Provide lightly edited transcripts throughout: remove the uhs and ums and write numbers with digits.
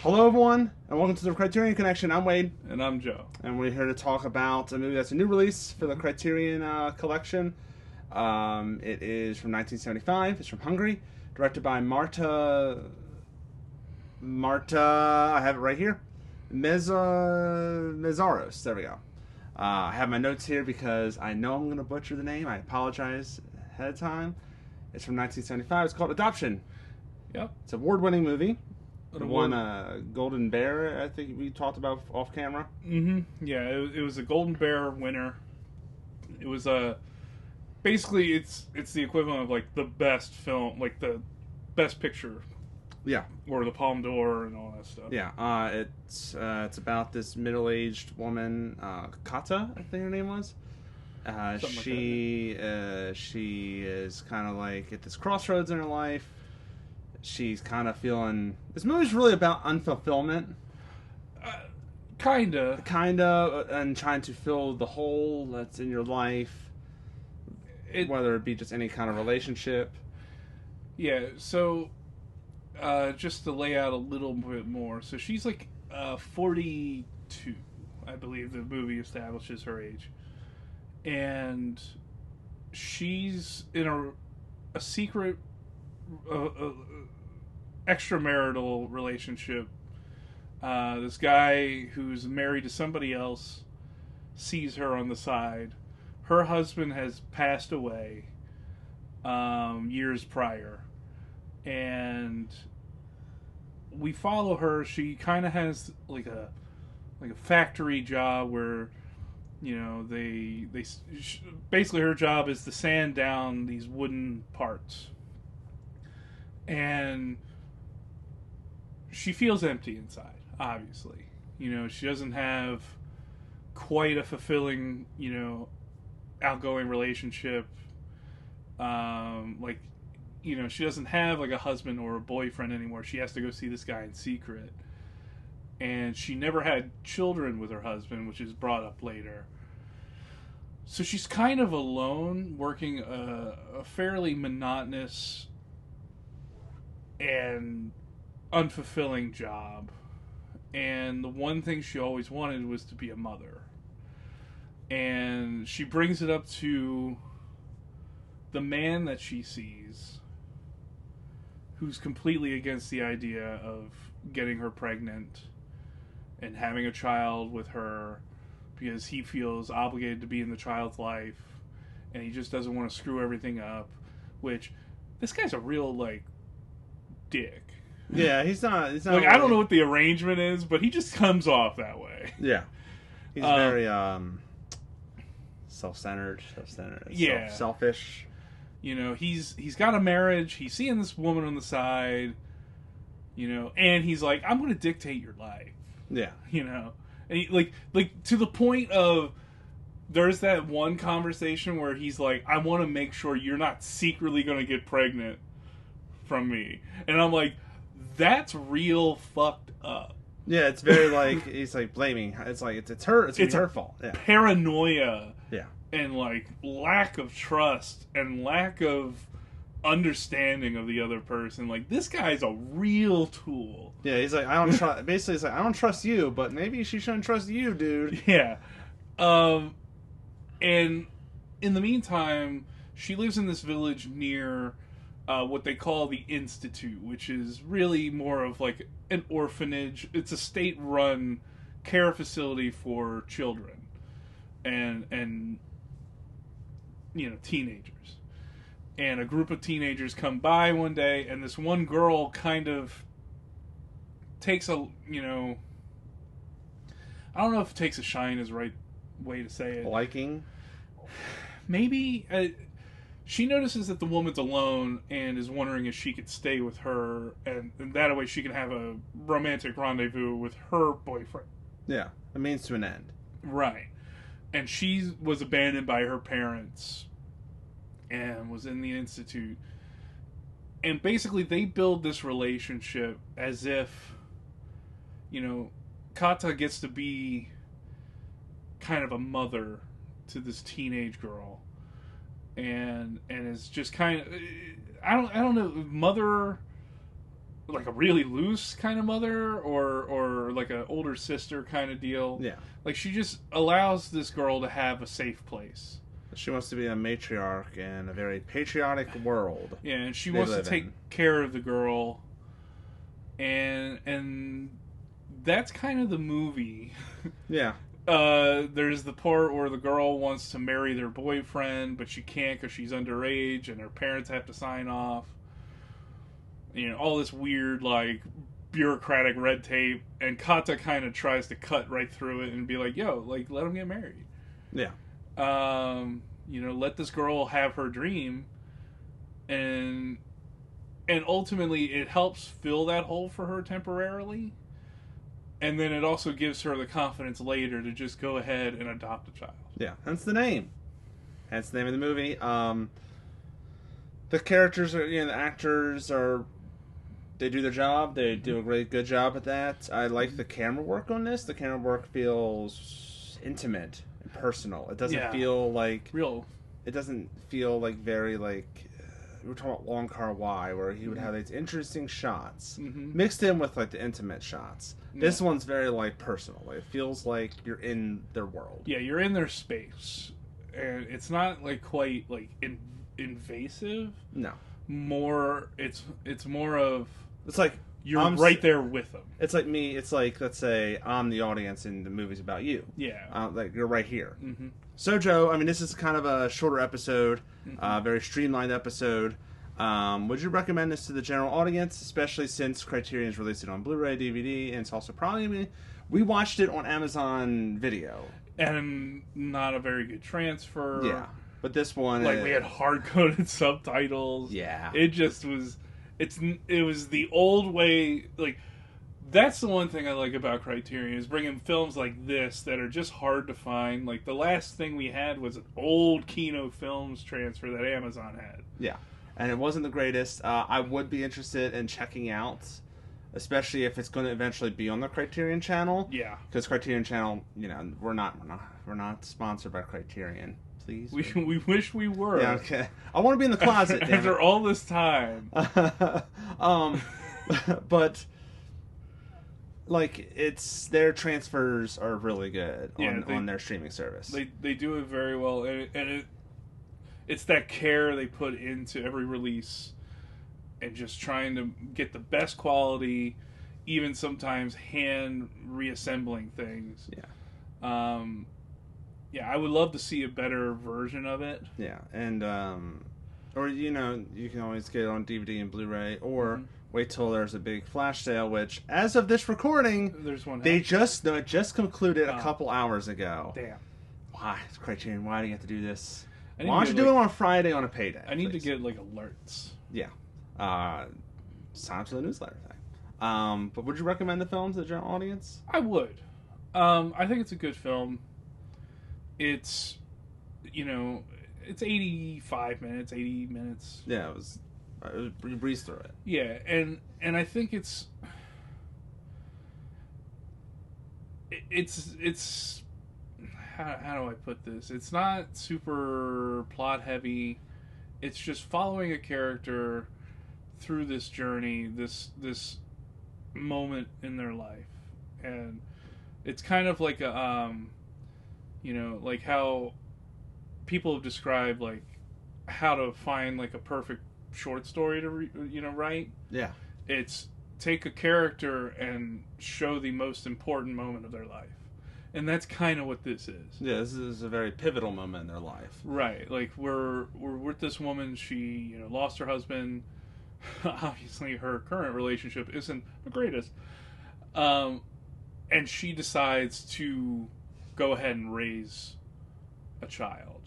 Hello, everyone, and welcome to the Criterion Connection. I'm Wade, And I'm Joe. and we're here to talk about a movie that's a new release for the Criterion collection. It is from 1975. It's from Hungary, directed by Marta. I have it right here. Mezaros. There we go. I have my notes here because I know I'm going to butcher the name. I apologize ahead of time. It's from 1975. It's called Adoption. Yep. It's an award-winning movie. It award- won Golden Bear, I think we talked about off camera. Mm-hmm. Yeah, it was a Golden Bear winner. It was basically it's the equivalent of like the best film, like the best picture. Yeah. Or the Palme d'Or and all that stuff. Yeah. It's about this middle-aged woman, Kata, I think her name was. She is kind of like at this crossroads in her life. She's kind of feeling... This movie's really about unfulfillment. Kinda. And trying to fill the hole that's in your life. Whether it be just any kind of relationship. Yeah, so... just to lay out a little bit more. So she's like 42, I believe the movie establishes her age. And she's in a secret... extramarital relationship. This guy who's married to somebody else sees her on the side. Her husband has passed away years prior, and we follow her. She kind of has like a factory job where, you know, basically her job is to sand down these wooden parts, and she feels empty inside, obviously. You know, she doesn't have quite a fulfilling, you know, outgoing relationship. Like, you know, she doesn't have like a husband or a boyfriend anymore. She has to go see this guy in secret. And she never had children with her husband, which is brought up later. So she's kind of alone, working a fairly monotonous and unfulfilling job, and the one thing she always wanted was to be a mother. And she brings it up to the man that she sees, who's completely against the idea of getting her pregnant and having a child with her, because he feels obligated to be in the child's life, and he just doesn't want to screw everything up. Which, this guy's a real like dick. Yeah, he's not like, really... I don't know what the arrangement is, but he just comes off that way. Yeah. He's very self-centered, yeah. selfish. You know, he's got a marriage, he's seeing this woman on the side, you know, and he's like, I'm going to dictate your life. Yeah. You know, and he, like to the point of, there's that one conversation where he's like, I want to make sure you're not secretly going to get pregnant from me. And I'm like, that's real fucked up. Yeah, it's very like, he's like blaming. It's like, it's her, it's her fault. Yeah. Paranoia. Yeah. And like lack of trust and lack of understanding of the other person. Like, this guy's a real tool. Yeah, he's like, I don't trust, basically, he's like, I don't trust you, but maybe she shouldn't trust you, dude. Yeah. And in the meantime, she lives in this village near what they call the Institute, which is really more of like an orphanage. It's a state-run care facility for children and you know, teenagers. And a group of teenagers come by one day, and this one girl kind of takes a, you know, I don't know if takes a shine is the right way to say it. Liking? Maybe. She notices that the woman's alone and is wondering if she could stay with her, and that way she can have a romantic rendezvous with her boyfriend. Yeah, a means to an end. Right. And she was abandoned by her parents and was in the Institute. And basically they build this relationship as if, you know, Kata gets to be kind of a mother to this teenage girl. And is just kind of, I don't know, mother like a really loose kind of mother, or like an older sister kind of deal. Yeah. Like, she just allows this girl to have a safe place. She wants to be a matriarch in a very patriotic world. Yeah, and she wants to take care of the girl. And that's kind of the movie. Yeah. There's the part where the girl wants to marry their boyfriend, but she can't because she's underage, and her parents have to sign off. You know, all this weird, like, bureaucratic red tape, and Kata kind of tries to cut right through it and be like, yo, like, let them get married. Yeah. You know, let this girl have her dream, and ultimately it helps fill that hole for her temporarily, and then it also gives her the confidence later to just go ahead and adopt a child. Yeah, that's the name. That's the name of the movie. The characters are, the actors are, they do their job. They do a really good job at that. I like the camera work on this. The camera work feels intimate and personal. It doesn't feel like real. It doesn't feel like very like we were talking about Long Kar-wai, where he would have these interesting shots mixed in with like the intimate shots. This one's very like personal. It feels like you're in their world. Yeah, you're in their space, and it's not like quite like invasive. No, it's more of it's like you're right there with them. It's like me. It's like, let's say I'm the audience and the movie's about you. Yeah, like you're right here. So Joe, I mean, this is kind of a shorter episode, very streamlined episode. Would you recommend this to the general audience, especially since Criterion's released it on Blu-ray, DVD, and it's also probably we watched it on Amazon Video, and not a very good transfer. Yeah, but this one, like, we had hard-coded subtitles. Yeah, it just was. It was the old way. Like, that's the one thing I like about Criterion, is bringing films like this that are just hard to find. Like, the last thing we had was an old Kino Films transfer that Amazon had. Yeah, and it wasn't the greatest. I would be interested in checking out, especially if it's going to eventually be on the Criterion channel. Yeah, because Criterion channel, we're not sponsored by Criterion. Please, we wish we were. Yeah, okay. I want to be in the closet after all this time. But like, their transfers are really good on their streaming service. They do it very well, and it's that care they put into every release, and just trying to get the best quality, even sometimes hand reassembling things. Yeah. Yeah, I would love to see a better version of it. Yeah, and or you can always get it on DVD and Blu-ray, or wait till there's a big flash sale. Which, as of this recording, there's one. It just concluded a couple hours ago. Damn. Why, it's Criterion? Why do you have to do this? Why don't you do it on a Friday on a payday? I need to get like alerts. Yeah. Sign up to the newsletter thing. But would you recommend the film to the general audience? I would. I think it's a good film. It's, it's 85 minutes, 80 minutes. Yeah, it was you breezed through it. Yeah, and I think it's how do I put this? It's not super plot heavy. It's just following a character through this journey, this moment in their life, and it's kind of like a like how people have described, like, how to find like a perfect short story to write. Yeah, it's take a character and show the most important moment of their life, and that's kind of what this is. Yeah, this is a very pivotal moment in their life. Right, like we're with this woman. She lost her husband. Obviously, her current relationship isn't the greatest, and she decides to go ahead and raise a child,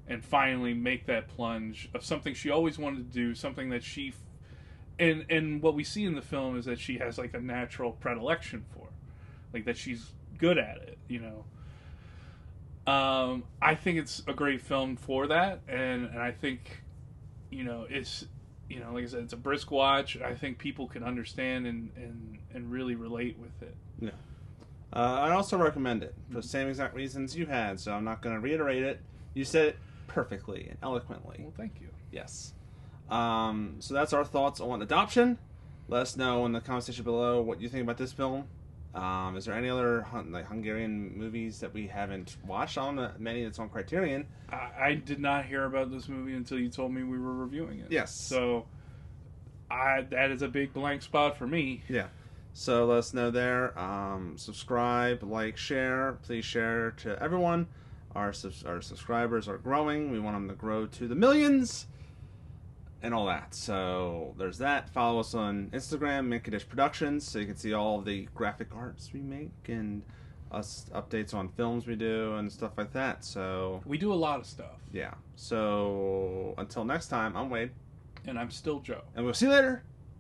and finally make that plunge of something she always wanted to do, something that she and what we see in the film is that she has like a natural predilection for, like that she's good at it. I think it's a great film for that, and I think it's like I said, it's a brisk watch. I think people can understand and really relate with it. Yeah. I'd also recommend it for the same exact reasons you had, so I'm not going to reiterate it. You said it perfectly and eloquently. Well, thank you. Yes. So that's our thoughts on Adoption. Let us know in the comment section below what you think about this film. Is there any other Hungarian movies that we haven't watched on many that's on Criterion? I did not hear about this movie until you told me we were reviewing it. Yes. So that is a big blank spot for me. Yeah. So let us know there. Subscribe, like, share. Please share to everyone. Our subscribers are growing. We want them to grow to the millions. And all that. So there's that. Follow us on Instagram, Condish Productions, so you can see all of the graphic arts we make and us updates on films we do and stuff like that. So we do a lot of stuff. Yeah. So until next time, I'm Wade. And I'm still Joe. And we'll see you later.